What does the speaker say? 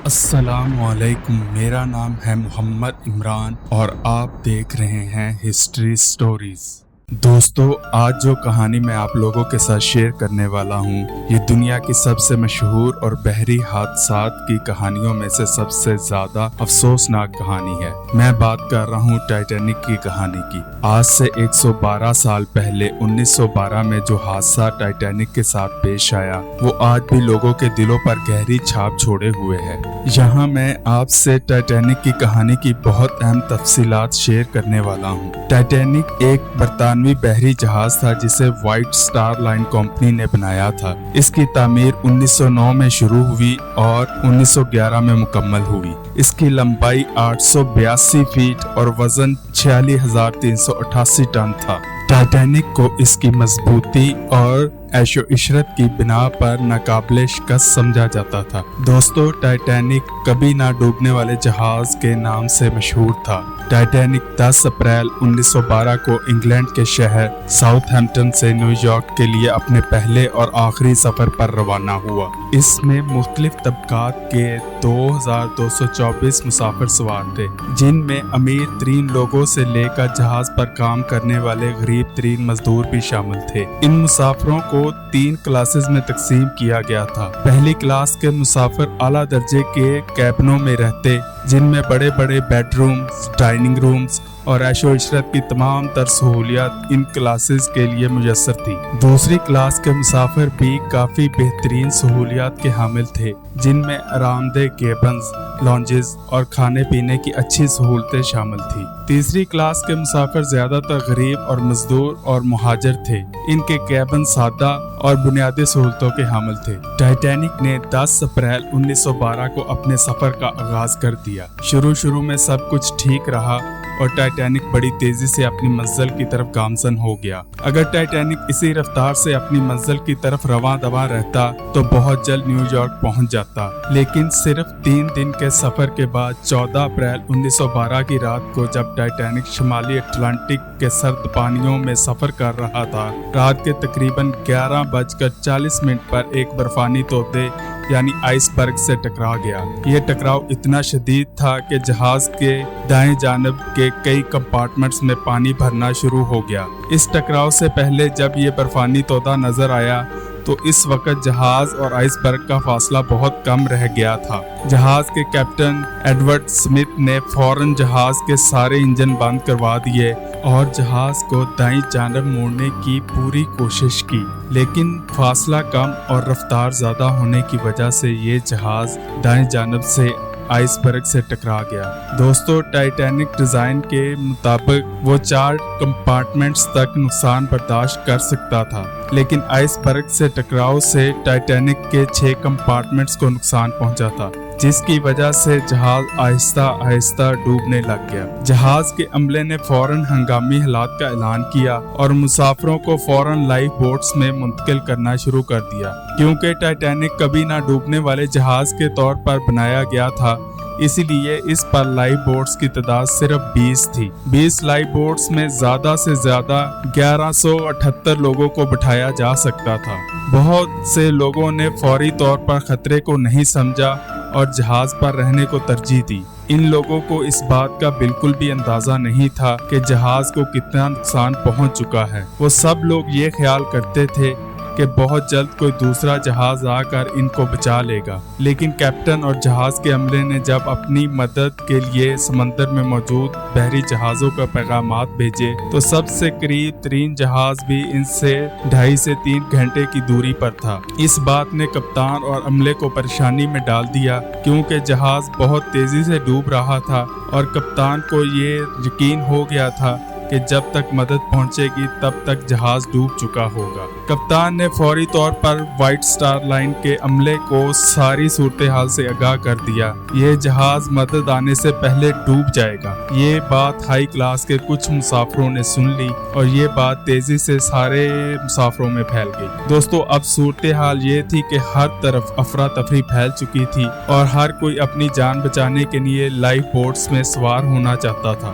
السلام علیکم، میرا نام ہے محمد عمران اور آپ دیکھ رہے ہیں ہسٹری سٹوریز۔ دوستو، آج جو کہانی میں آپ لوگوں کے ساتھ شیئر کرنے والا ہوں یہ دنیا کی سب سے مشہور اور بحری حادثات کی کہانیوں میں سے سب سے زیادہ افسوسناک کہانی ہے۔ میں بات کر رہا ہوں ٹائٹینک کی کہانی کی۔ آج سے 112 سال پہلے 1912 میں جو حادثہ ٹائٹینک کے ساتھ پیش آیا وہ آج بھی لوگوں کے دلوں پر گہری چھاپ چھوڑے ہوئے ہے۔ یہاں میں آپ سے ٹائٹینک کی کہانی کی بہت اہم تفصیلات شیئر کرنے والا ہوں۔ ٹائٹینک ایک برطانوی بحری جہاز تھا جسے وائٹ سٹار لائن کمپنی نے بنایا تھا۔ اس کی تعمیر 1909 میں شروع ہوئی اور 1911 میں مکمل ہوئی۔ اس کی لمبائی 882 فیٹ اور وزن 46,388 ٹن تھا۔ ٹائٹینک کو اس کی مضبوطی اور عیش و عشرت کی بنا پر ناقابل شکست سمجھا جاتا تھا۔ دوستو، ٹائٹینک کبھی نہ ڈوبنے والے جہاز کے نام سے مشہور تھا۔ ٹائٹینک 10 اپریل 1912 کو انگلینڈ کے شہر ساؤتھ ہیمپٹن سے نیو یارک کے لیے اپنے پہلے اور آخری سفر پر روانہ ہوا۔ اس میں مختلف طبقات کے 2224 مسافر سوار تھے، جن میں امیر ترین لوگوں سے لے کر جہاز پر کام کرنے والے غریب ترین مزدور بھی شامل تھے۔ ان مسافروں کو 3 کلاسز میں تقسیم کیا گیا تھا۔ پہلی کلاس کے مسافر اعلیٰ درجے کے کیبنوں میں رہتے، جن میں بڑے بڑے بیڈ رومز، ڈائننگ رومز اور عیش و عشرت کی تمام تر سہولیات ان کلاسز کے لیے میسر تھی۔ دوسری کلاس کے مسافر بھی کافی بہترین سہولیات کے حامل تھے، جن میں آرام دہ کیبنز، لاؤنجز اور کھانے پینے کی اچھی سہولتیں شامل تھی۔ تیسری کلاس کے مسافر زیادہ تر غریب اور مزدور اور مہاجر تھے۔ ان کے کیبن سادہ اور بنیادی سہولتوں کے حامل تھے۔ ٹائٹینک نے 10 اپریل 1912 کو اپنے سفر کا آغاز کر دیا۔ شروع میں سب کچھ ٹھیک رہا اور ٹائٹینک بڑی تیزی سے اپنی منزل کی طرف گامزن ہو گیا۔ اگر ٹائٹینک اسی رفتار سے اپنی منزل کی طرف رواں دواں رہتا تو بہت جلد نیو یارک پہنچ جاتا، لیکن صرف 3 دن کے سفر کے بعد 14 اپریل 1912 کی رات کو جب ٹائٹینک شمالی اٹلانٹک کے سرد پانیوں میں سفر کر رہا تھا، رات کے تقریباً 11:40 پر ایک برفانی تودے یعنی آئس برگ سے ٹکرا گیا۔ یہ ٹکراؤ اتنا شدید تھا کہ جہاز کے دائیں جانب کے کئی کمپارٹمنٹس میں پانی بھرنا شروع ہو گیا۔ اس ٹکراؤ سے پہلے جب یہ برفانی تودہ نظر آیا تو اس وقت جہاز اور آئس برگ کا فاصلہ بہت کم رہ گیا تھا۔ جہاز کے کیپٹن ایڈورڈ سمتھ نے فوراً جہاز کے سارے انجن بند کروا دیے اور جہاز کو دائیں جانب موڑنے کی پوری کوشش کی، لیکن فاصلہ کم اور رفتار زیادہ ہونے کی وجہ سے یہ جہاز دائیں جانب سے آئس برگ سے ٹکرا گیا۔ دوستو، ٹائٹینک ڈیزائن کے مطابق وہ 4 کمپارٹمنٹس تک نقصان برداشت کر سکتا تھا، لیکن آئس برگ سے ٹکراؤ سے ٹائٹینک کے 6 کمپارٹمنٹس کو نقصان پہنچا تھا، جس کی وجہ سے جہاز آہستہ آہستہ ڈوبنے لگ گیا۔ جہاز کے عملے نے فوراً ہنگامی حالات کا اعلان کیا اور مسافروں کو فوراً لائف بوٹس میں منتقل کرنا شروع کر دیا۔ کیونکہ ٹائٹینک کبھی نہ ڈوبنے والے جہاز کے طور پر بنایا گیا تھا، اسی لیے اس پر لائف بوٹس کی تعداد صرف 20 تھی۔ 20 لائف بوٹس میں زیادہ سے زیادہ 1178 لوگوں کو بٹھایا جا سکتا تھا۔ بہت سے لوگوں نے فوری طور پر خطرے کو نہیں سمجھا اور جہاز پر رہنے کو ترجیح دی۔ ان لوگوں کو اس بات کا بالکل بھی اندازہ نہیں تھا کہ جہاز کو کتنا نقصان پہنچ چکا ہے۔ وہ سب لوگ یہ خیال کرتے تھے کہ بہت جلد کوئی دوسرا جہاز آ کر ان کو بچا لے گا، لیکن کیپٹن اور جہاز کے عملے نے جب اپنی مدد کے لیے سمندر میں موجود بحری جہازوں کا پیغامات بھیجے تو سب سے قریب ترین جہاز بھی ان سے 2.5 سے 3 گھنٹے کی دوری پر تھا۔ اس بات نے کپتان اور عملے کو پریشانی میں ڈال دیا، کیونکہ جہاز بہت تیزی سے ڈوب رہا تھا اور کپتان کو یہ یقین ہو گیا تھا کہ جب تک مدد پہنچے گی تب تک جہاز ڈوب چکا ہوگا۔ کپتان نے فوری طور پر وائٹ سٹار لائن کے عملے کو ساری صورتحال سے آگاہ کر دیا۔ یہ جہاز مدد آنے سے پہلے ڈوب جائے گا۔ یہ بات ہائی کلاس کے کچھ مسافروں نے سن لی اور یہ بات تیزی سے سارے مسافروں میں پھیل گئی۔ دوستو، اب صورتحال یہ تھی کہ ہر طرف افراتفری پھیل چکی تھی اور ہر کوئی اپنی جان بچانے کے لیے لائف بوٹس میں سوار ہونا چاہتا تھا،